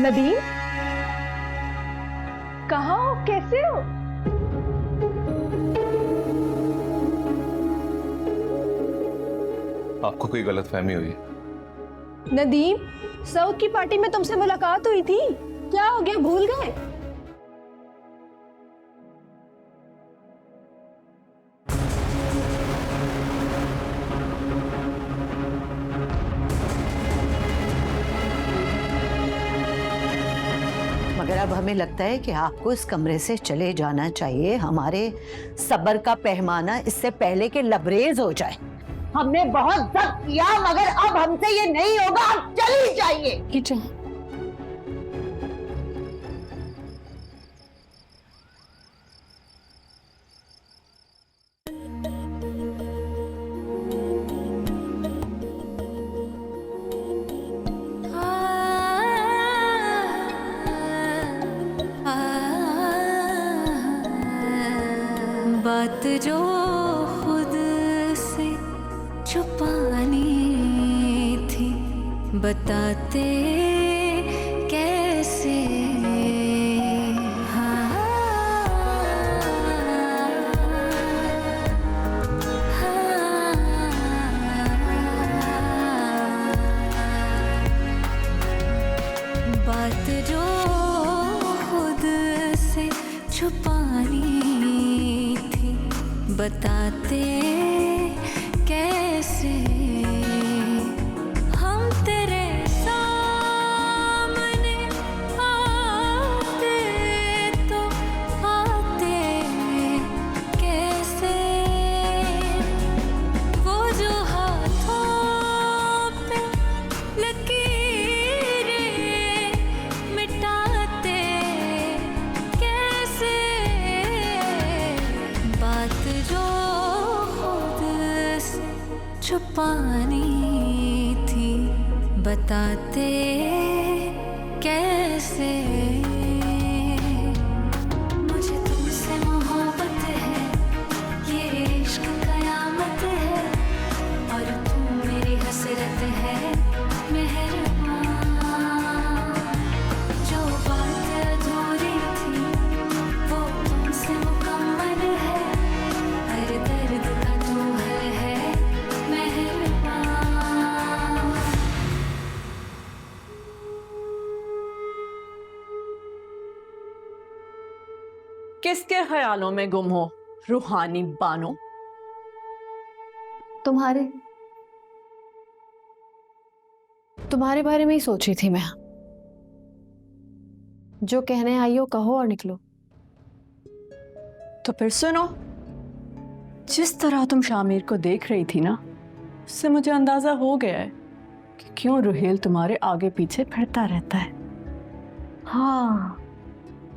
नदीम, कहाँ हो, कैसे हो? आपको कोई गलतफहमी हुई? नदीम, साउथ की पार्टी में तुमसे मुलाकात हुई थी, क्या हो गया, भूल गए? मगर अब हमें लगता है कि आपको इस कमरे से चले जाना चाहिए। हमारे सब्र का पैमाना इससे पहले कि लबरेज हो जाए। हमने बहुत जब्त किया मगर अब हमसे ये नहीं होगा, आप चली जाइए। किचन बात जो खुद से छुपानी थी, बताते कैसे। बात जो खुद से छुपानी थी, बताते कैसे। हम तेरे सामने आते तो आते कैसे। वो जो हाथों पे लकीरें मिटाते कैसे। बात जो खुद से छुपानी थी, बताते कैसे। मुझे तुमसे मोहब्बत है, ये इश्क कयामत है, और तू मेरी हसरत है मेहरबान। जो बात अधूरी थी वो तुमसे मुकम्मल है, हर दर्द का तू हल है मेहरबान। किसके ख्यालों में गुम हो रूहानी बानो? तुम्हारे बारे में ही सोची थी मैं। जो कहने आई हो कहो और निकलो। तो फिर सुनो, जिस तरह तुम शामिर को देख रही थी ना, उससे मुझे अंदाजा हो गया है कि क्यों रुहेल तुम्हारे आगे पीछे फिरता रहता है। हाँ,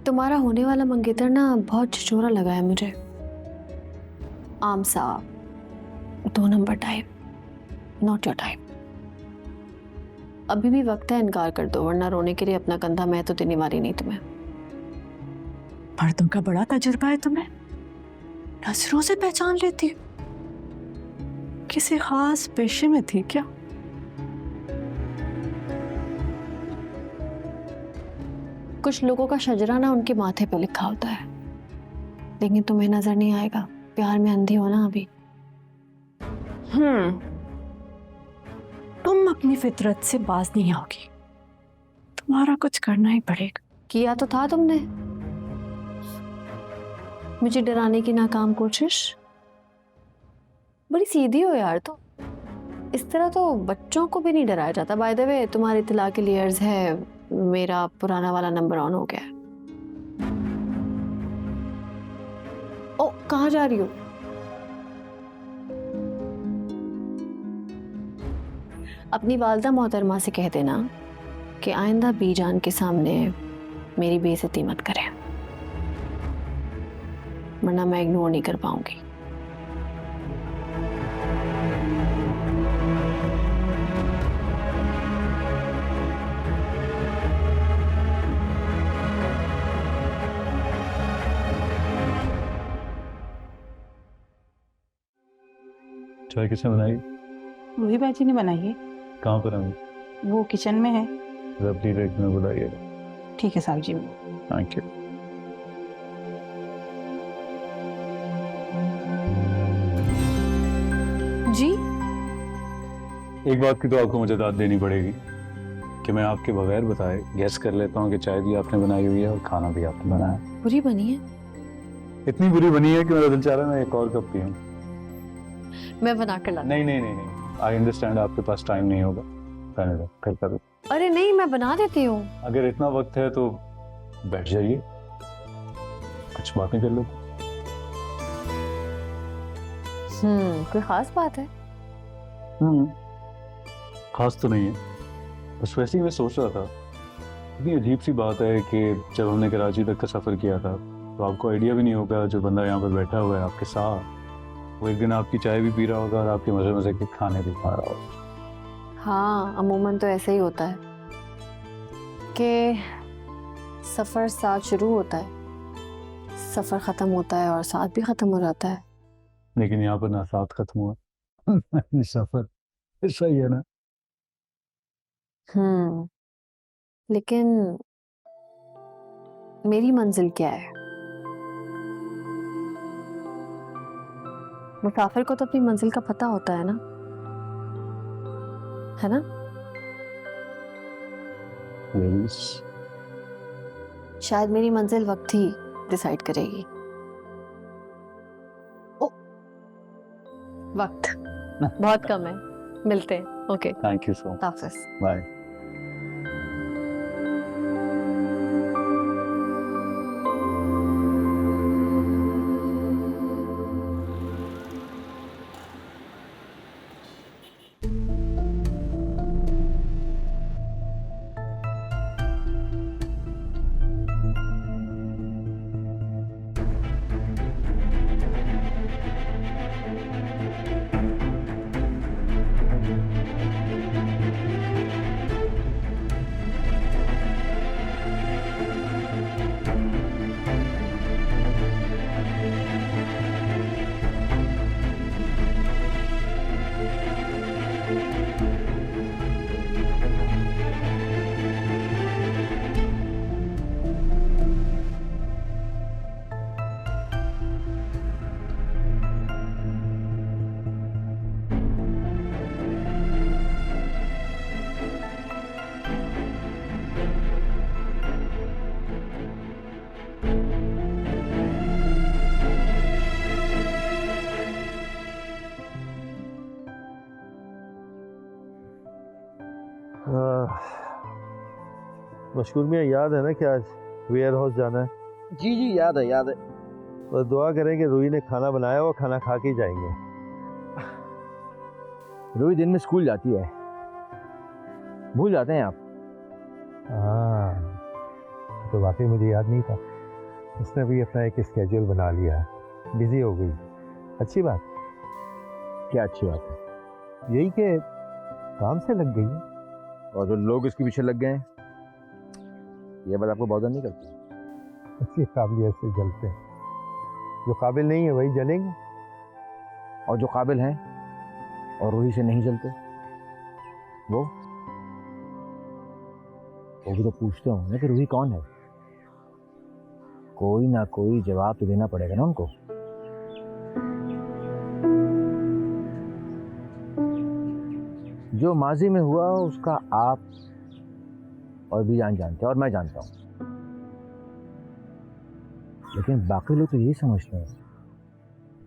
तुम्हारा होने वाला मंगेतर ना बहुत छिछोरा लगा है मुझे। आम साहब, 2 number type, not your type. अभी भी वक्त है, इनकार कर दो, वरना रोने के लिए अपना कंधा मैं तो देने वाली नहीं तुम्हें। मर्दों का बड़ा तजुर्बा है तुम्हें, नजरों से पहचान लेती हो। किसी खास पेशे में थी क्या? कुछ लोगों का शजरा ना उनके माथे पे लिखा होता है, लेकिन तुम्हें नजर नहीं आएगा। प्यार में अंधी हो ना अभी। तुम अपनी फितरत से बाज नहीं आओगी, तुम्हारा कुछ करना ही पड़ेगा। किया तो था तुमने, मुझे डराने की नाकाम कोशिश। बड़ी सीधी हो यार तुम, इस तरह तो बच्चों को भी नहीं डराया जाता। बाय द वे, तुम्हारी इत्तला के लिए अर्ज है, मेरा पुराना वाला नंबर ऑन हो गया है। ओ, कहाँ जा रही हो? अपनी वालदा मोहतरमा से कह देना कि आइंदा बीजान के सामने मेरी बेइज्जती मत करें, वरना मैं इग्नोर नहीं कर पाऊंगी। चाय किसने बनाई? रूही बाजी ने बनाई है। कहाँ पर हमें? वो किचन में है। जब दी में बुलाइए। ठीक है साहब जी। Thank you. जी एक बात की तो आपको मुझे दाद देनी पड़ेगी कि मैं आपके बगैर बताए गैस कर लेता हूँ कि चाय भी आपने बनाई हुई है और खाना भी आपने बनाया है। बुरी बनी है? इतनी बुरी बनी है कि मेरा दिल चाह रहा है मैं एक और कप पीऊँ। मैं बना कर ला। नहीं, आई अंडरस्टैंड आपके पास टाइम नहीं होगा, रहने दो, कल कर दो। अरे नहीं, मैं बना देती हूँ। अगर इतना वक्त है तो बैठ जाइए, कुछ बातें कर लो। कोई खास बात है? खास तो नहीं है, बस वैसे ही मैं सोच रहा था, इतनी अजीब सी बात है कि जब हमने कराची तक का सफ़र किया था तो आपको आइडिया भी नहीं होगा जो बंदा यहाँ पर बैठा हुआ है आपके साथ, वो एक दिन आपकी चाय भी पी रहा होगा और आपके मज़े मज़े के खाने भी खा रहा होगा। हाँ, अमूमन तो ऐसे ही होता है कि सफ़र साथ शुरू होता है, सफ़र ख़त्म होता है और साथ भी ख़त्म हो जाता है। लेकिन यहाँ पर ना साथ खत्म हुआ ना सफ़र, सही है ना? लेकिन मेरी मंजिल क्या है? मुसाफिर को तो अपनी मंजिल का पता होता है ना, है ना? शायद मेरी मंजिल वक्त ही डिसाइड करेगी। ओ, वक्त बहुत कम है, मिलते हैं। Okay, thank you so much, हाफिज़। बाय। मशहूर में याद है ना कि आज वेयर हाउस जाना है? जी जी याद है याद है। तो दुआ करें कि रूही ने खाना बनाया हुआ खाना खा के ही जाएंगे। रूही दिन में स्कूल जाती है, भूल जाते हैं आप। हाँ, तो वाकई मुझे याद नहीं था। उसने भी अपना एक स्केड्यूल बना लिया, बिजी हो गई। अच्छी बात। क्या अच्छी बात है? यही कि काम से लग गई है। और जो लोग इसके पीछे लग गए हैं, ये बात आपको बॉदर नहीं करती? अच्छी काबिलियत से जलते हैं, जो काबिल नहीं है वही जलेंगे। और जो काबिल हैं और रूही से नहीं जलते, वो भी तो पूछते होंगे कि रूही कौन है। कोई ना कोई जवाब तो देना पड़ेगा ना उनको। जो माजी में हुआ उसका आप और भी जानते हैं और मैं जानता हूं, लेकिन बाकी लोग तो ये समझते हैं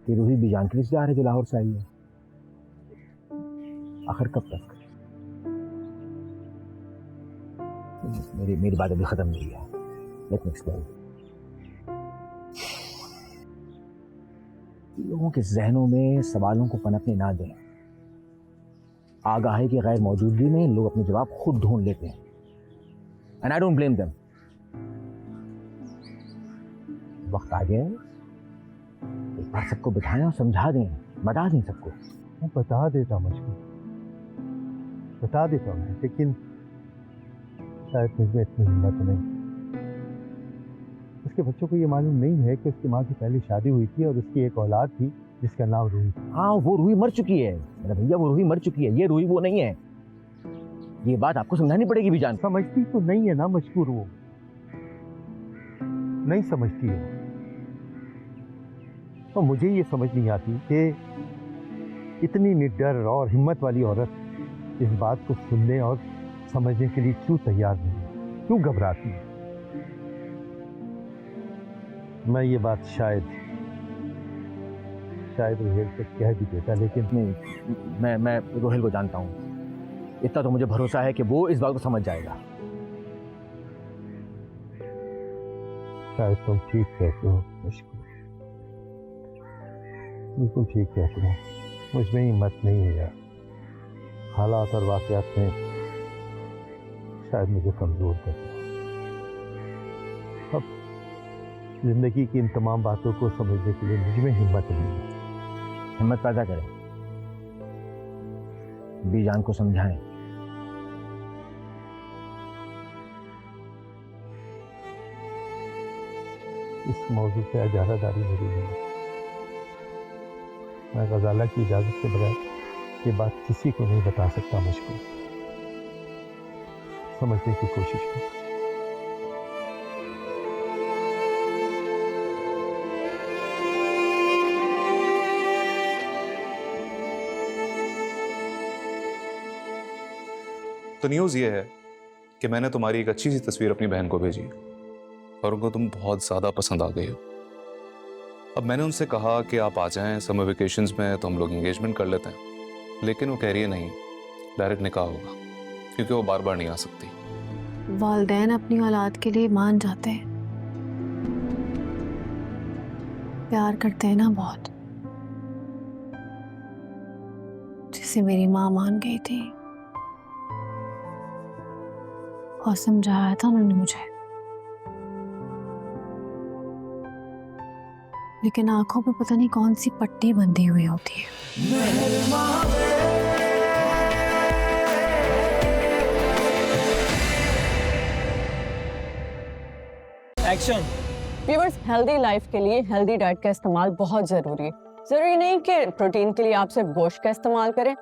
कि रूही बीजान के रिश्तेदार है जो लाहौर से आई है। आखिर कब तक? मेरी बात अभी खत्म नहीं है। Let me explain. लोगों के जहनों में सवालों को पनपने ना दें। आगाही की गैर मौजूदगी में लोग अपने जवाब खुद ढूंढ लेते हैं, and I don't blame them. वक्त आ गया, एक बार सबको बिठाएं और समझा दें, बता दें सबको। मैं बता देता मुझको, बता देता हूँ, लेकिन शायद मुझे इतनी हिम्मत नहीं। उसके बच्चों को ये मालूम नहीं है कि उसकी माँ की पहली शादी हुई थी और उसकी एक औलाद थी जिसका नाम रूही था। हाँ, वो रूही मर चुकी है मेरा भैया, वो रूही मर चुकी है। ये रूही वो नहीं है। ये बात आपको समझानी पड़ेगी बीजान। समझती तो नहीं है ना मशहूर वो, नहीं समझती हो। और मुझे ये समझ नहीं आती कि इतनी निडर और हिम्मत वाली औरत इस बात को सुनने और समझने के लिए क्यों तैयार नहीं है, क्यों घबराती है। मैं ये बात शायद रोहिल से कह भी देता, लेकिन नहीं, मैं रोहिल को जानता हूँ। इतना तो मुझे भरोसा है कि वो इस बात को समझ जाएगा। शायद तुम ठीक कहते हो मुश्किल, बिल्कुल ठीक कहते हो। मुझमें हिम्मत नहीं है यार। हालात और वाकयात में शायद मुझे कमजोर कर दिया। अब जिंदगी की इन तमाम बातों को समझने के लिए मुझमें हिम्मत नहीं है। हिम्मत पैदा करें, बीजान को समझाएं। इस मौजू पे इजाज़तदारी मेरी नहीं है। मैं गजाला की इजाज़त के बगैर ये बात किसी को नहीं बता सकता। मुझको समझने की कोशिश करो। तो न्यूज़ ये है कि मैंने तुम्हारी एक अच्छी सी तस्वीर अपनी बहन को भेजी और उनको तुम बहुत ज़्यादा पसंद आ गई हो। अब मैंने उनसे कहा कि आप आ जाएं समर वेकेशंस में तो हम लोग एंगेजमेंट कर लेते हैं, लेकिन वो कह रही है नहीं, डायरेक्ट निकाह होगा, क्योंकि वो बार बार नहीं आ सकती। वालिदैन अपनी औलाद के लिए मान जाते हैं, प्यार करते हैं ना बहुत, जिसे मेरी माँ मान गई थी और समझाया था उन्होंने मुझे। लेकिन आंखों पे पता नहीं कौन सी पट्टी बंधी हुई होती है। एक्शन। व्यूअर्स, हेल्दी लाइफ के लिए हेल्दी डाइट का इस्तेमाल बहुत जरूरी है। जरूरी नहीं कि प्रोटीन के लिए आप सिर्फ गोश्त का इस्तेमाल करें,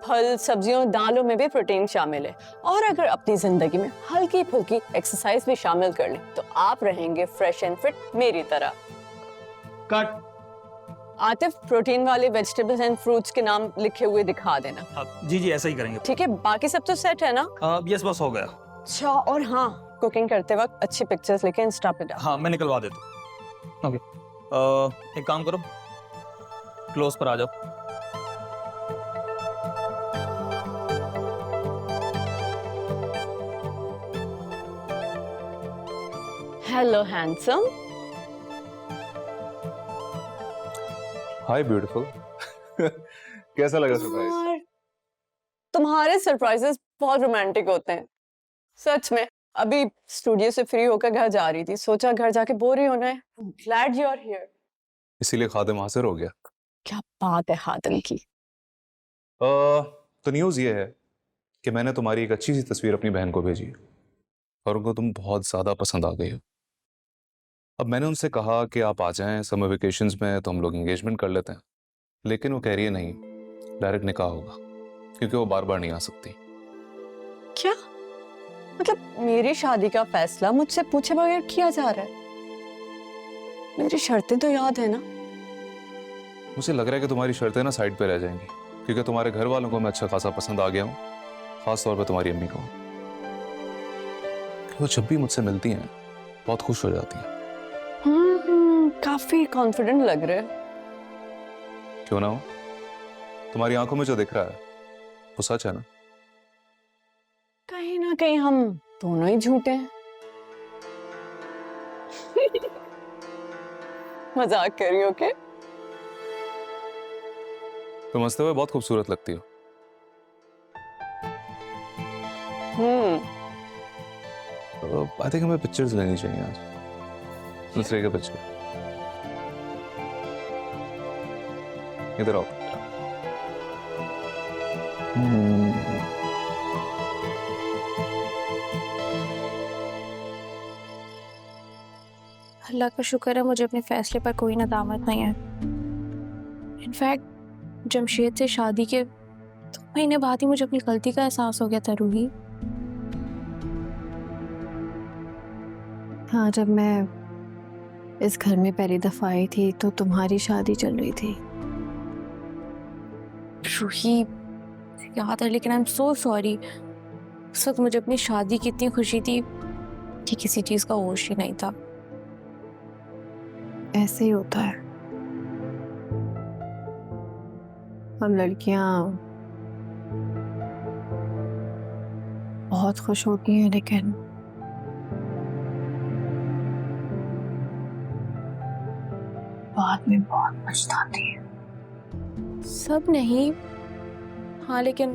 फल, सब्जियों, दालों में भी प्रोटीन शामिल है। और अगर अपनी जिंदगी में हल्की फुल्की एक्सरसाइज भी शामिल कर लें तो आप रहेंगे फ्रेश एंड फिट मेरी तरह। कट। आतिफ, प्रोटीन वाले वेजिटेबल्स एंड फ्रूट्स के नाम लिखे हुए दिखा देना। जी जी, ऐसा ही करेंगे। ठीक है, बाकी सब तो सेट है ना? यस बस, हो गया। अच्छा, और हाँ, कुकिंग करते वक्त अच्छी पिक्चर्स लेके इंस्टा पे डाल। हाँ, मैं निकलवा देता हूँ। ओके, एक काम करो, क्लोज पर आ जाओ। Hello handsome. हाय ब्यूटीफुल। कैसा लगा सरप्राइज? तुम्हारे सरप्राइजेस बहुत रोमांटिक होते हैं सच में। अभी स्टूडियो से फ्री होकर घर जा रही थी, सोचा घर जाके बोर ही होना है। Glad you are here. इसीलिए खादिम हाजिर हो गया। क्या बात है खादिम की। तो न्यूज़ ये है कि मैंने तुम्हारी एक अच्छी सी तस्वीर अपनी बहन को भेजी और उनको तुम बहुत ज़्यादा पसंद आ गई हो। अब मैंने उनसे कहा कि आप आ जाएं समर वेकेशंस में तो हम लोग एंगेजमेंट कर लेते हैं, लेकिन वो कह रही है नहीं, डायरेक्ट निकाह होगा, क्योंकि वो बार बार नहीं आ सकती। क्या मतलब मेरी शादी का फैसला मुझसे पूछे बगैर किया जा रहा है? मेरी शर्तें तो याद है ना? मुझे लग रहा है कि तुम्हारी शर्तें ना साइड पे रह जाएंगी, क्योंकि तुम्हारे घर वालों को मैं अच्छा खासा पसंद आ गया हूँ, खास तौर पे तुम्हारी अम्मी को। वो जब भी मुझसे मिलती हैं बहुत खुश हो जाती हैं। काफी कॉन्फिडेंट लग रहे हो। क्यों ना हो? तुम्हारी आंखों में जो दिख रहा है वो सच है ना? कहीं ना कहीं हम दोनों ही झूठे हैं। मजाक कर रही हो क्या? तुम हंसते हुए बहुत खूबसूरत लगती हो। तो आई थिंक हमें पिक्चर्स लेनी चाहिए आज, दूसरे के पिक्चर। इधर आओ। अल्लाह का शुक्र है मुझे अपने फैसले पर कोई नदामत नहीं है। इनफैक्ट जमशेद से शादी के 2 महीने बाद ही मुझे अपनी गलती का एहसास हो गया था रूही। हाँ, जब मैं इस घर में पहली दफा आई थी तो तुम्हारी शादी चल रही थी। रूही याद है, लेकिन आई एम सो सॉरी। उस वक्त मुझे अपनी शादी की इतनी खुशी थी कि किसी चीज का होश ही नहीं था। ऐसे ही होता है, हम लड़कियां बहुत खुश होती हैं लेकिन बाद में बहुत पछताती हैं। सब नहीं, हाँ, लेकिन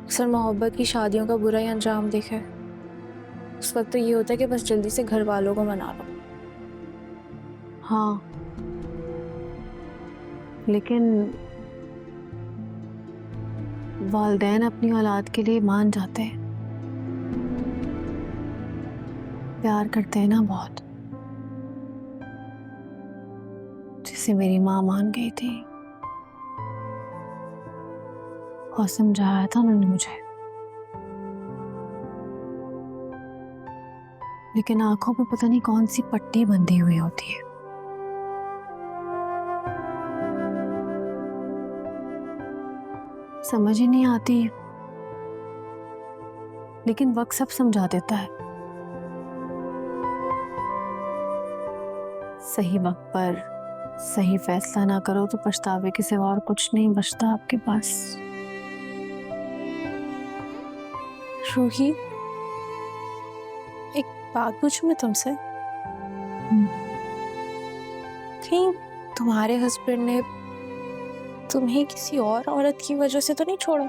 अक्सर मोहब्बत की शादियों का बुरा ही अंजाम देखा है। उस वक्त तो ये होता है कि बस जल्दी से घर वालों को मना लो। हाँ, लेकिन वालिदैन अपनी औलाद के लिए मान जाते हैं, प्यार करते हैं ना बहुत, जिसे मेरी माँ मान गई थी और समझाया था उन्होंने मुझे, लेकिन आंखों पे पता नहीं कौन सी पट्टी बंधी हुई होती है। समझ ही नहीं आती, लेकिन वक्त सब समझा देता है। सही वक्त पर सही फैसला ना करो तो पछतावे के सिवा और कुछ नहीं बचता आपके पास। रूही, एक बात पूछूं मैं तुमसे? कहीं तुम्हारे हस्बैंड ने तुम्हें किसी और औरत की वजह से तो नहीं छोड़ा?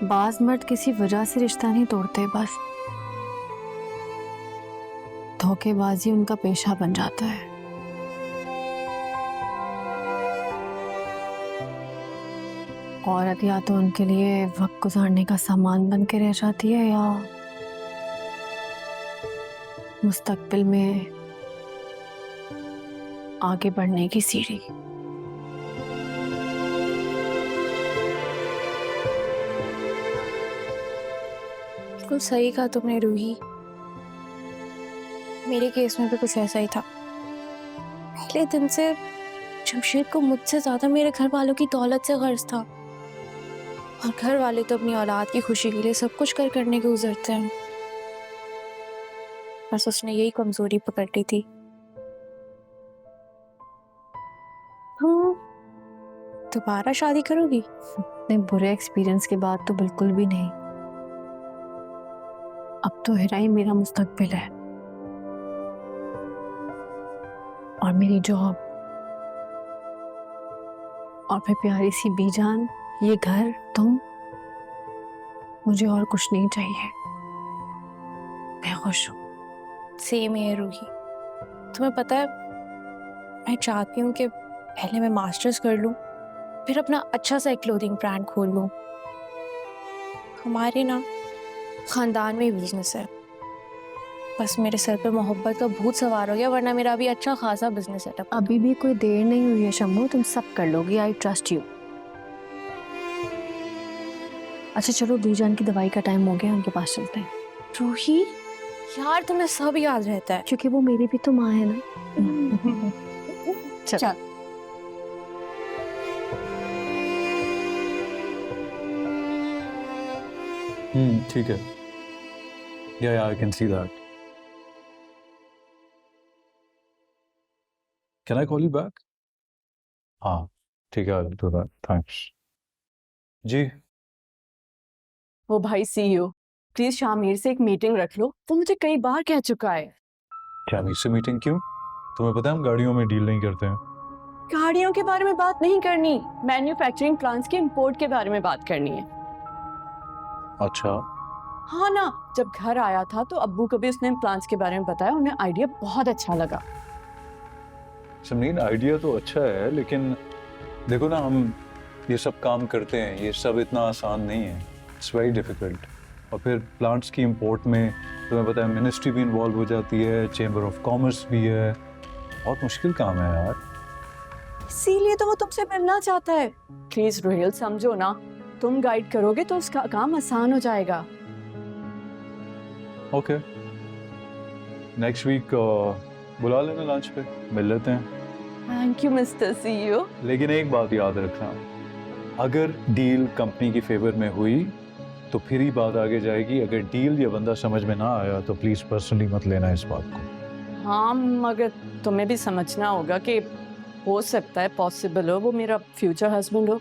बाज मर्द किसी वजह से रिश्ता नहीं तोड़ते, बस धोखेबाजी उनका पेशा बन जाता है। औरत या तो उनके लिए वक्त गुजारने का सामान बन के रह जाती है या मुस्तकबिल में आगे बढ़ने की सीढ़ी। बिल्कुल सही कहा तुमने रूही। मेरे केस में भी कुछ ऐसा ही था। पहले दिन से जमशेद को मुझसे ज्यादा मेरे घर वालों की दौलत से गर्ज था, और घर वाले तो अपनी औलाद की खुशी के लिए सब कुछ करने के गुजरते हैं। बस उसने यही कमजोरी पकड़ ली थी। दोबारा शादी करोगी? इतने बुरे एक्सपीरियंस के बाद तो बिल्कुल भी नहीं। अब तो हिरा ही मेरा मुस्तकबिल है और मेरी जॉब और फिर प्यारी सी बीजान, ये घर, तुम, मुझे और कुछ नहीं चाहिए। मैं खुश हूँ। सेम है रूही। तुम्हें पता है, मैं चाहती हूँ कि पहले मैं मास्टर्स कर लूँ, फिर अपना अच्छा सा एक क्लोथिंग ब्रांड खोल लूँ। हमारे ना खानदान में बिजनेस है, बस मेरे सर पे मोहब्बत का भूत सवार हो गया, वरना मेरा अभी अच्छा खासा बिजनेस सेटअप। अभी भी कोई देर नहीं हुई है शम्मू, तुम सब कर लोगी। I trust you. अच्छा चलो, बीजान की दवाई का टाइम हो गया, उनके पास चलते हैं। रूही यार, तुम्हें सब याद रहता है। क्योंकि वो मेरी भी तो माँ है ना। चल। ठीक है। Yeah, I can see that. Can I call you back? हाँ, ठीक है, I'll do that. Thanks. जी, वो भाई सीईओ, प्लीज शामिर से एक मीटिंग रख लो। वो मुझे कई बार कह चुका है। क्या मुझसे मीटिंग क्यों? तुम्हें पता है हम गाड़ियों में डील नहीं करते हैं। गाड़ियों के बारे में बात नहीं करनी, मैन्युफैक्चरिंग प्लांट्स के इंपोर्ट के बारे में बात करनी है। अच्छा, हाँ ना, जब घर आया था तो अब्बू को भी उसने प्लांट्स के बारे में बताया, उन्हें आइडिया बहुत अच्छा लगा। समनीन, आइडिया तो अच्छा है, लेकिन देखो ना, हम ये सब काम करते हैं, ये सब इतना आसान नहीं है। It's very difficult. और फिर प्लांट्स की इंपोर्ट में तुम्हें पता है मिनिस्ट्री भी इन्वॉल्व हो जाती है, चेंबर ऑफ कॉमर्स भी है, बहुत मुश्किल काम है यार। इसीलिए तो वो तुमसे मिलना चाहता है। प्लीज रोहिल, समझो ना, तुम गाइड करोगे तो उसका काम आसान हो जाएगा। ओके, नेक्स्ट वीक बुला लेना लंच पे, मिल लेते हैं। Thank you mister CEO. लेकिन एक बात याद रखना, अगर डील कंपनी की फेवर में हुई तो फिर ही बात आगे जाएगी। अगर डील या बंदा समझ में ना आया तो प्लीज़ पर्सनली मत लेना इस बात को। हाँ, मगर तुम्हें भी समझना होगा कि हो सकता है, पॉसिबल हो वो मेरा फ्यूचर हस्बैंड हो,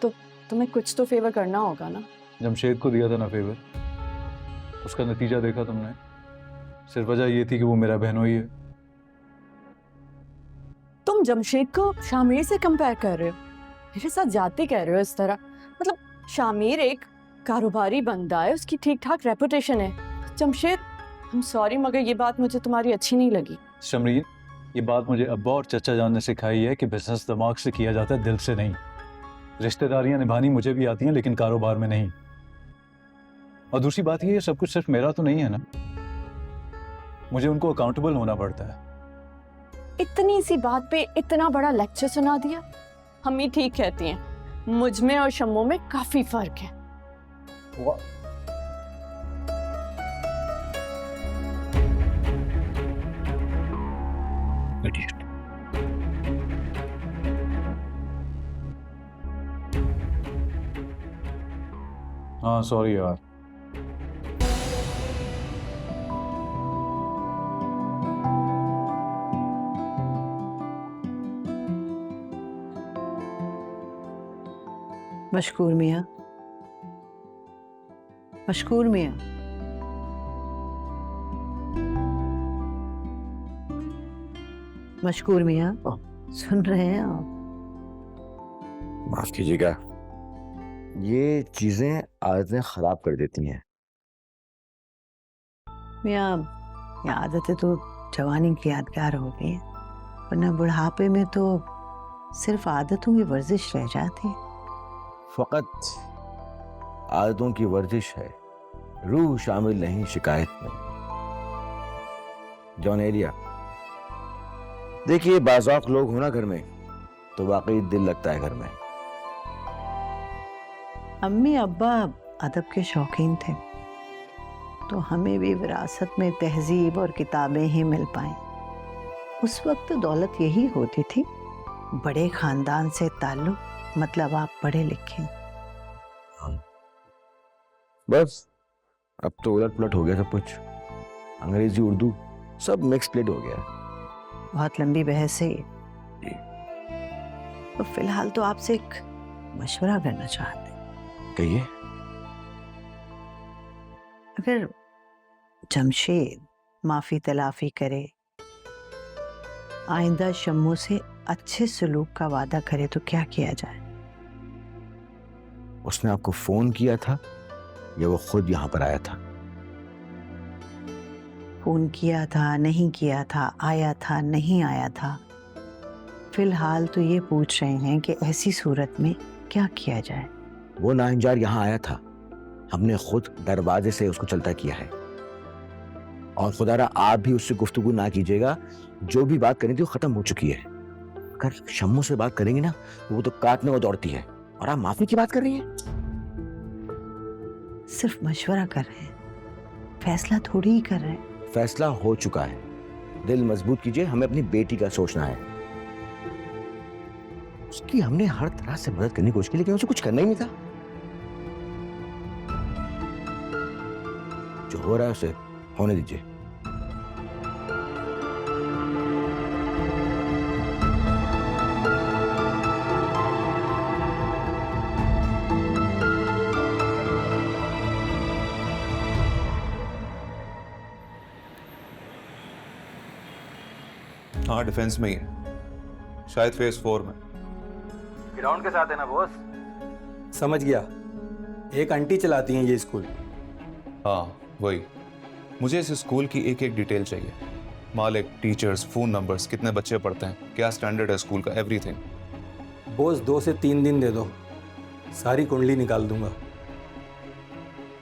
तो तुम्हें कुछ तो फेवर करना होगा ना। जमशेद को दिया था ना फेवर, उसका नतीजा देखा तुमने। सिर्फ वजह ये थी कि वो मेरा बहनोई है। तुम जमशेद को शामिर से कंपेयर कर रहे हो, मेरे साथ जाते कह रहे हो इस तरह। मतलब शामिर एक कारोबारी बंदा है, उसकी ठीक ठाक रेपुटेशन है। जमशेद, I'm सॉरी मगर ये बात मुझे तुम्हारी अच्छी नहीं लगी। शमरीन, ये बात मुझे अब्बा और चचा जान ने सिखाई है कि बिजनेस दिमाग से किया जाता है, दिल से नहीं। रिश्तेदारियां निभानी मुझे भी आती हैं लेकिन कारोबार में नहीं। और दूसरी बात ये सब कुछ सिर्फ मेरा तो नहीं है ना, मुझे उनको अकाउंटेबल होना पड़ता है। इतनी सी बात पे इतना बड़ा लेक्चर सुना दिया। हम ही ठीक कहती हैं, मुझ में और शम्मो में काफी फर्क है। हाँ सॉरी यार। मशकूर मियाँ, मशकूर मियाँ। मशकूर मियाँ, सुन रहे हैं आप? माफ कीजिएगा, ये चीजें आदतें खराब कर देती हैं। मियाँ, ये आदतें तो जवानी की यादगार हो गई हैं, वरना बुढ़ापे में तो सिर्फ आदतों की वर्जिश रह जाती है। फकत आदतों की वर्जिश है, रूह शामिल नहीं शिकायत में। जॉन एलिया, देखिए बाज़ौक़ लोग होना घर में तो वाकई दिल लगता है घर में। अम्मी अब्बा अदब के शौकीन थे, तो हमें भी विरासत में तहजीब और किताबें ही मिल पाई। उस वक्त तो दौलत यही होती थी, बड़े खानदान से ताल्लुक, मतलब आप पढ़े लिखे। बस अब तो उलट पुलट हो गया सब कुछ, अंग्रेजी उर्दू सब मिक्स प्लेट हो गया। बहुत लंबी बहस है ये, तो फिलहाल तो आपसे एक मशवरा करना चाहते हैं। कहिए। अगर जमशेद माफी तलाफी करे, आइंदा शम्मू से अच्छे सलूक का वादा करे, तो क्या किया जाए? उसने आपको फोन किया था या वो खुद यहाँ पर आया था? फोन किया था, नहीं किया था, आया था, नहीं आया था। फिलहाल तो ये पूछ रहे हैं कि ऐसी सूरत में क्या किया जाए। वो नाहिंजार यहाँ आया था, हमने खुद दरवाजे से उसको चलता किया है। और खुदारा आप भी उससे गुफ्तगू ना कीजिएगा, जो भी बात करनी थी वो खत्म हो चुकी है। अगर शम्मू से बात करेंगे ना तो वो तो काटने को दौड़ती है, और आप माफी की बात कर रही हैं। सिर्फ मशवरा कर रहे हैं, फैसला थोड़ी ही कर रहे हैं। फैसला हो चुका है, दिल मजबूत कीजिए, हमें अपनी बेटी का सोचना है। उसकी हमने हर तरह से मदद करने की कोशिश की, लेकिन उसे कुछ करना ही नहीं था। जो हो रहा है उसे होने दीजिए। हाँ, डिफेंस में ही है, शायद फेज 4 में। ग्राउंड के साथ है ना बॉस? समझ गया, एक आंटी चलाती हैं ये स्कूल। हाँ वही, मुझे इस स्कूल की एक एक डिटेल चाहिए। मालिक, टीचर्स, फोन नंबर्स, कितने बच्चे पढ़ते हैं, क्या स्टैंडर्ड है स्कूल का, एवरीथिंग। बॉस 2 से 3 दिन दे दो, सारी कुंडली निकाल दूंगा।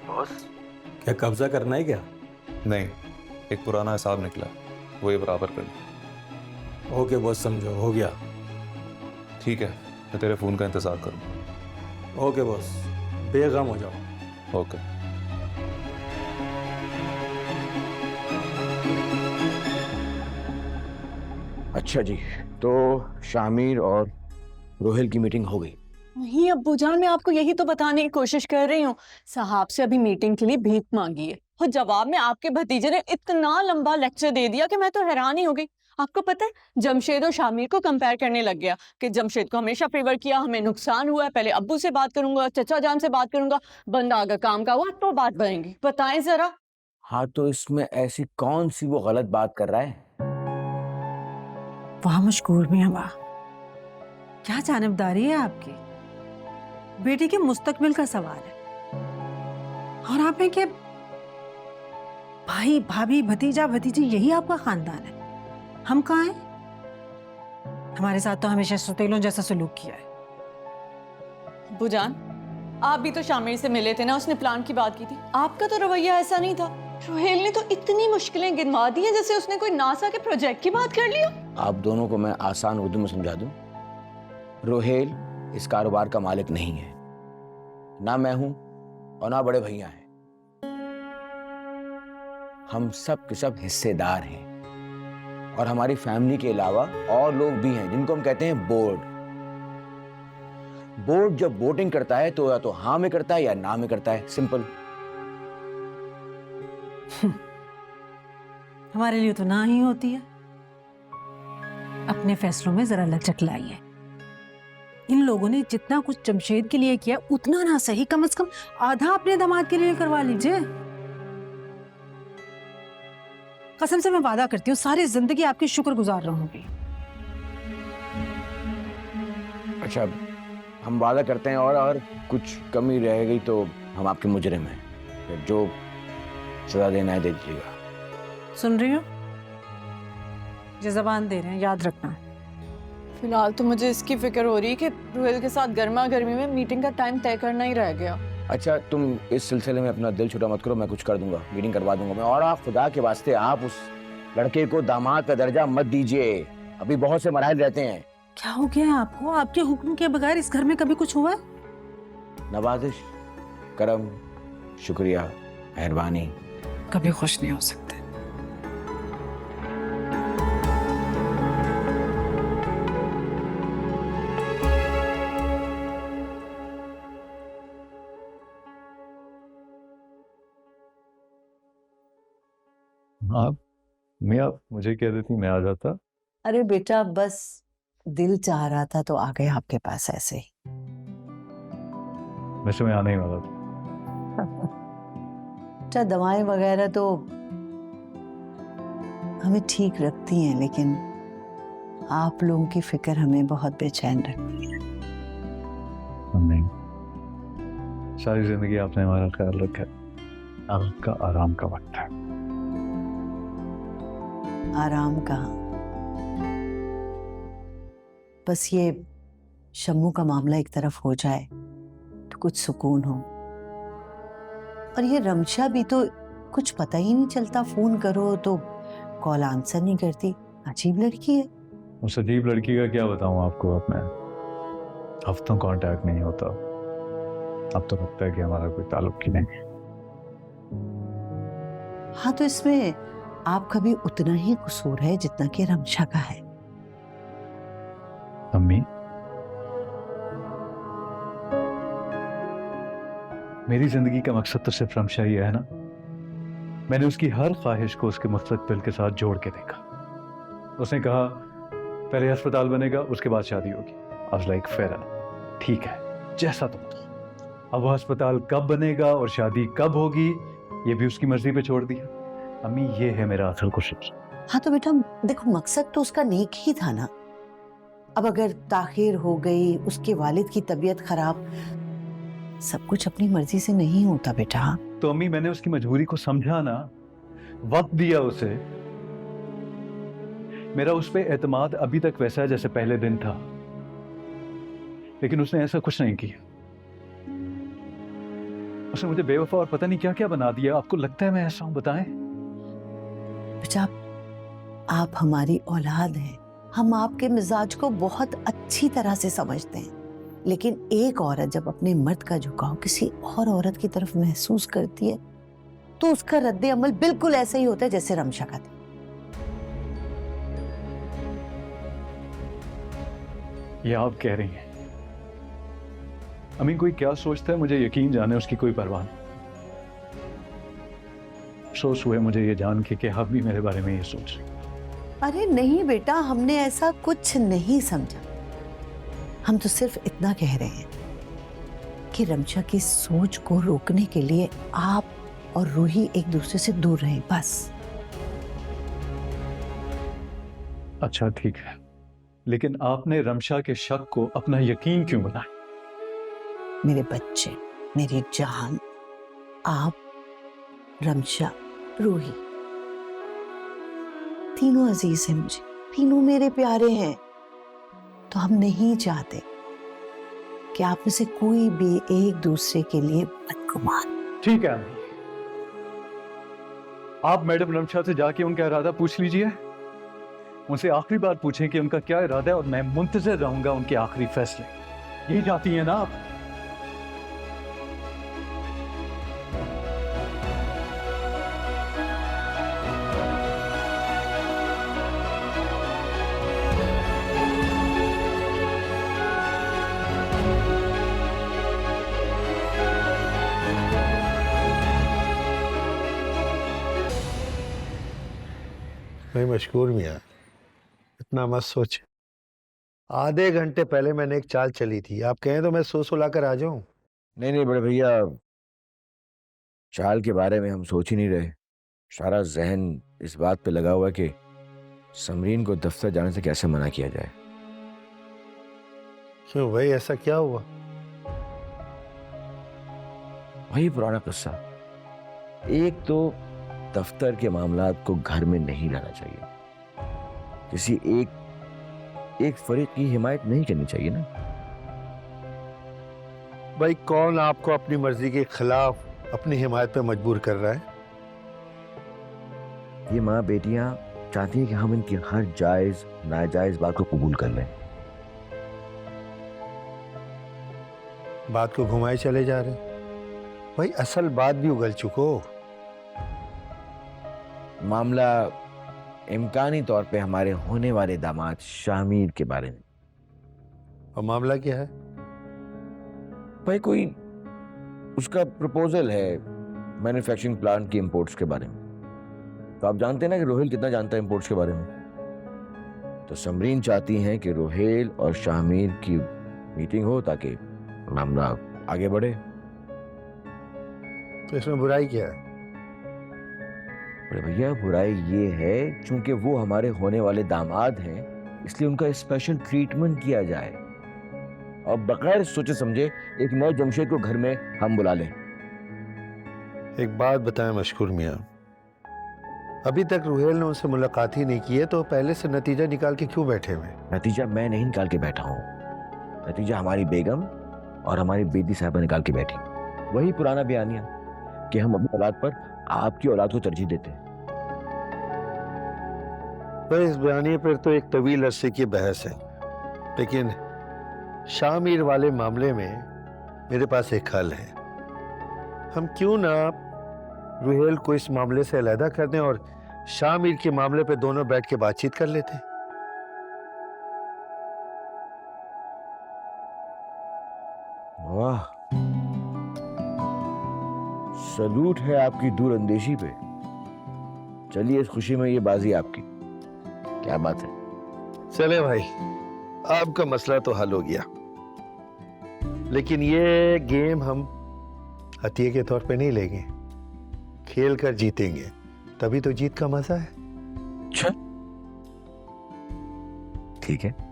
बॉस क्या कब्जा करना है क्या? नहीं, एक पुराना हिसाब निकला, वो ये बराबर कर। ओके बॉस, समझो, हो गया। ठीक है, मैं तेरे फ़ोन का इंतज़ार करूँ। ओके बॉस, बेगम हो जाओ। ओके। अच्छा जी, तो शामिर और रोहिल की मीटिंग हो गई। वही अब्बूजान, मैं आपको यही तो बताने की कोशिश कर रही हूँ। साहब से अभी मीटिंग के लिए भीख मांगी है और जवाब में आपके भतीजे ने इतना लंबा लेक्चर दे दिया कि मैं तो हैरान ही हो गई। आपको पता है, जमशेद और शामिर को कंपेयर करने लग गया कि जमशेद को हमेशा फेवर किया, हमें नुकसान हुआ है, पहले अब्बू से बात करूंगा, चचा जान से बात करूंगा, बंदा अगर काम का हुआ तो बात बनेगी। बताएं जरा। हाँ, तो इसमें ऐसी कौन सी वो गलत बात कर रहा है? वहां मशकूर में हवा क्या जानबदारी है आपकी? बेटी के मुस्तकबिल का सवाल है और आप हैं कि भाई भाभी भतीजा भतीजी यही आपका खानदान है। हम कहाँ हैं? हमारे साथ तो हमेशा सुतेलों जैसा सलूक किया है। अब्बूजान, आप भी तो शामिर से मिले थे ना, उसने प्लान की बात की थी। आपका तो रवैया ऐसा नहीं था। रोहेल ने तो इतनी मुश्किलें गिनवा दी हैं जैसे उसने कोई नासा के प्रोजेक्ट की बात कर ली हो। आप दोनों को मैं आसान उर्दू में समझा दूं। रोहेल इस कारोबार का मालिक नहीं है, ना मैं हूं और ना बड़े भैया हैं। हम सब के सब हिस्सेदार हैं और हमारी फैमिली के अलावा और लोग भी हैं जिनको हम कहते हैं बोर्ड। बोर्ड जब वोटिंग करता है तो या तो हाँ में करता है या ना में करता है, सिंपल। हमारे लिए तो ना ही होती है। अपने फैसलों में जरा लचक लाइए। इन लोगों ने जितना कुछ जमशेद के लिए किया उतना ना सही, कम से कम आधा अपने दामाद के लिए करवा लीजिए। कसम से मैं वादा करती हूँ सारी जिंदगी आपकी शुक्रगुजार रहूंगी। अच्छा, हम वादा करते हैं और कुछ कमी रह गई तो हम आपके मुजरिम हैं, फिर जो सजा देना है दे दीजिएगा। सुन रही हो? ये जबान दे रहे हैं, याद रखना। फिलहाल तो मुझे इसकी फिक्र हो रही है कि रोहेल के साथ गर्मा गर्मी में मीटिंग का टाइम तय करना ही रह गया। अच्छा, तुम इस सिलसिले में अपना दिल छोटा मत करो, मैं कुछ कर दूंगा, मीटिंग करवा दूंगा मैं। और आप खुदा के वास्ते आप उस लड़के को दामाद का दर्जा मत दीजिए, अभी बहुत से मराहल रहते हैं। क्या हो गया आपको? आपके हुक्म के बगैर इस घर में कभी कुछ हुआ? नवाजिश, करम, शुक्रिया, मेहरबानी कभी खुश नहीं हो सकते। आप मियाँ मुझे कह देती मैं आ जाता। अरे बेटा, बस दिल चाह रहा था तो आ गए आपके पास ऐसे ही। वैसे मैं आने ही वाला था। अच्छा, दवाएं वगैरह तो हमें ठीक रखती हैं, लेकिन आप लोगों की फिक्र हमें बहुत बेचैन रखती है। नहीं, सारी जिंदगी आपने हमारा ख्याल रखा है। आपका आराम का वक्त है। आराम कहाँ, बस ये शम्मू का मामला एक तरफ हो जाए तो कुछ सुकून हो। और ये रमशा भी तो कुछ पता ही नहीं चलता, फोन करो तो कॉल आंसर नहीं करती। अजीब लड़की है। उस अजीब लड़की का क्या बताऊं आपको। अब मैं हफ्तों कांटेक्ट नहीं होता, अब तो लगता है कि हमारा कोई ताल्लुक ही नहीं। हाँ, तो इसमें आपका भी उतना ही कसूर है जितना कि रमशा का है। अम्मी, मेरी जिंदगी का मकसद तो सिर्फ रमशा ही है ना। मैंने उसकी हर ख्वाहिश को उसके मुस्तकबिल के साथ जोड़ के देखा। उसने कहा पहले अस्पताल बनेगा, उसके बाद शादी होगी। आई वाज लाइक फेयर, ठीक है, जैसा तुम तो। अब वो अस्पताल कब बनेगा और शादी कब होगी ये भी उसकी मर्जी पे छोड़ दिया। अम्मी, ये है मेरा असल कुछ। हाँ तो बेटा देखो, मकसद तो उसका नेक ही था ना। अब अगर ताखिर हो गई, उसके वालिद की तबीयत खराब, सब कुछ अपनी मर्जी से नहीं होता बेटा। तो अम्मी, मैंने उसकी मजबूरी को समझा ना, वक्त दिया उसे। मेरा उस पे एतमाद अभी तक वैसा है जैसे पहले दिन था, लेकिन उसने ऐसा कुछ नहीं किया। उसने मुझे बेवफा और पता नहीं क्या क्या बना दिया। आपको लगता है मैं ऐसा हूं? बताएं। बेटा, आप हमारी औलाद हैं, हम आपके मिजाज को बहुत अच्छी तरह से समझते हैं, लेकिन एक औरत जब अपने मर्द का झुकाव किसी और औरत की तरफ महसूस करती है तो उसका रद्द अमल बिल्कुल ऐसा ही होता है जैसे रमशा का था। ये आप कह रही हैं। कोई क्या सोचता है मुझे यकीन जाने, उसकी कोई परवाह नहीं। अफसोस हुए मुझे ये जान के कि आप भी मेरे बारे में ये सोच रही। अरे नहीं बेटा, हमने ऐसा कुछ नहीं समझा। हम तो सिर्फ इतना कह रहे हैं कि रमशा की सोच को रोकने के लिए आप और रूही एक दूसरे से दूर रहें, बस। अच्छा ठीक है, लेकिन आपने रमशा के शक को अपना यकीन क्यों बनाया? मेरे बच्चे, मेरी जान, आप, रमशा, रूही, तीनों अजीज हैं मुझे, तीनों मेरे प्यारे हैं। तो हम नहीं चाहते कि आप में से कोई भी एक दूसरे के लिए बदगुमान। ठीक है अम्मी, आप मैडम रमशा से जाके उनका इरादा पूछ लीजिए। उनसे आखिरी बार पूछें कि उनका क्या इरादा है, और मैं मुंतजर रहूंगा उनके आखिरी फैसले। यही चाहती हैं ना आप? मैं मशकूर मियाँ, इतना मत सोच। आधे घंटे पहले मैंने एक चाल चली थी, आप कहें तो मैं सो सुला कर आ जाऊं। नहीं नहीं बड़े भैया, चाल के बारे में हम सोच ही नहीं रहे। सारा जहन इस बात पे लगा हुआ है कि समरीन को दफ्तर जाने से कैसे मना किया जाए। क्यों भाई, ऐसा क्या हुआ? वही पुराना किस्सा। एक तो दफ्तर के मामलात को घर में नहीं लाना चाहिए, किसी एक फरीक की हिमायत नहीं करनी चाहिए ना। भाई कौन आपको अपनी मर्जी के खिलाफ अपनी हिमायत पे मजबूर कर रहा है? ये माँ बेटियां चाहती हैं कि हम इनकी हर जायज नाजायज बात को कबूल कर लें। बात को घुमाए चले जा रहे भाई, असल बात भी उगल चुको। मामला इम्कानी तौर पे हमारे होने वाले दामाद शामिर के बारे में। और मामला क्या है? भाई कोई उसका प्रपोजल है मैन्युफैक्चरिंग प्लांट की इंपोर्ट्स के बारे में। तो आप जानते हैं ना कि रोहेल कितना जानता है इंपोर्ट्स के बारे में। तो समरीन चाहती हैं कि रोहेल और शामिर की मीटिंग हो ताकि मामला आगे बढ़े। तो इसमें बुराई क्या है? बड़े भैया बुराई ये है चूंकि वो हमारे होने वाले दामाद हैं, इसलिए उनका स्पेशल ट्रीटमेंट किया जाए और बगैर सोचे समझे एक नए जमशेद को घर में हम बुला लें। एक बात बताएं मशकूर मियाँ, अभी तक रुहेल ने उनसे मुलाकात ही नहीं की है, तो पहले से नतीजा निकाल के क्यों बैठे हुए? नतीजा मैं नहीं निकाल के बैठा हूँ, नतीजा हमारी बेगम और हमारी बेदी साहबा निकाल के बैठी। वही पुराना बयानिया कि हम अपनी औलाद पर आपकी औलाद को तरजीह देते हैं। तो इस बयानी पर तो एक तवील अरसे की बहस है, लेकिन शामिर वाले मामले में मेरे पास एक हल है। हम क्यों ना रुहेल को इस मामले से अलहदा कर दें और शामिर के मामले पे दोनों बैठ के बातचीत कर लेते हैं। वाह, सलूट है आपकी दूरअंदेशी पे। चलिए इस खुशी में ये बाजी आपकी। क्या बात है। चले भाई, आपका मसला तो हल हो गया, लेकिन ये गेम हम हथिये के तौर पे नहीं लेंगे, खेल कर जीतेंगे, तभी तो जीत का मजा है। अच्छा ठीक है।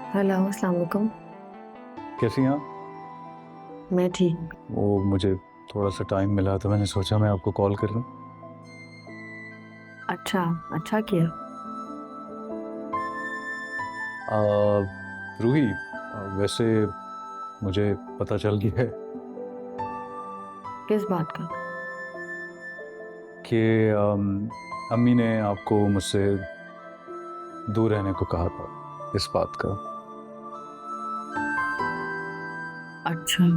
हेलो, अस्सलाम वालेकुम। कैसी हैं आप? मैं ठीक। वो मुझे थोड़ा सा टाइम मिला तो मैंने सोचा मैं आपको कॉल कर लूं। अच्छा, अच्छा किया। रूही, वैसे मुझे पता चल गया है किस बात का? कि अम्मी ने आपको मुझसे दूर रहने को कहा था, इस बात का। अच्छा।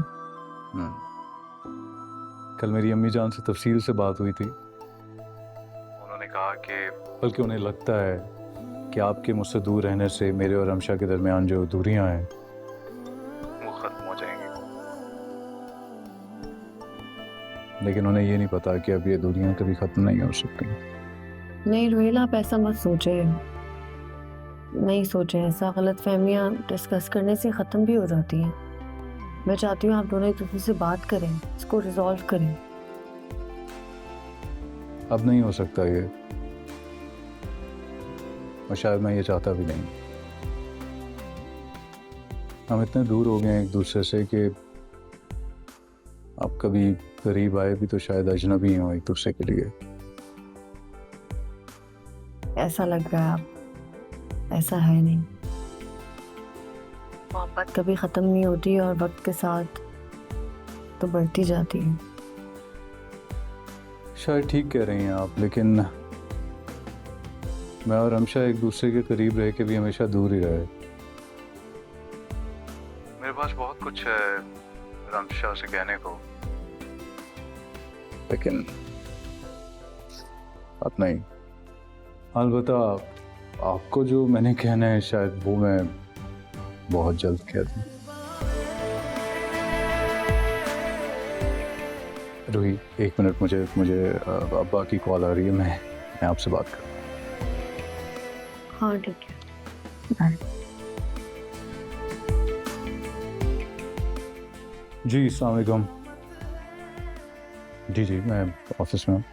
कल मेरी अम्मी जान से तफसील से बात हुई थी। उन्होंने कहा कि बल्कि उन्हें लगता है कि आपके मुझसे दूर रहने से मेरे और रमशा के दरमियान जो दूरियां हैं वो खत्म हो जाएंगी। लेकिन उन्हें ये नहीं पता कि अब ये दूरियां कभी खत्म नहीं हो सकती। नहीं रोहिल, आप ऐसा मत सोचे, नहीं सोचे ऐसा। गलत फहमियाँ डिस्कस करने से ख़त्म भी हो जाती हैं। मैं चाहती हूँ आप दोनों एक दूसरे से बात करें, इसको रिजॉल्व करें। अब नहीं हो सकता ये, और शायद मैं ये चाहता भी नहीं। हम इतने दूर हो गए हैं एक दूसरे से कि आप कभी करीब आए भी तो शायद अजनबी हो एक दूसरे के लिए। ऐसा लग रहा है आप, ऐसा है नहीं। मोहब्बत कभी ख़त्म नहीं होती और वक्त के साथ तो बढ़ती जाती है। शायद ठीक कह रही हैं आप, लेकिन मैं और रमशा एक दूसरे के करीब रह के भी हमेशा दूर ही रहे। मेरे पास बहुत कुछ है रमशा से कहने को, लेकिन अब नहीं। अलबत्ता आपको जो मैंने कहना है शायद वो मैं बहुत जल्द कह दूं। रूही, एक मिनट, मुझे अब्बा की कॉल आ रही है, मैं आपसे बात करूँ। हाँ ठीक है, बाय। जी अस्सलाम वालेकुम। जी मैं ऑफिस में हूँ।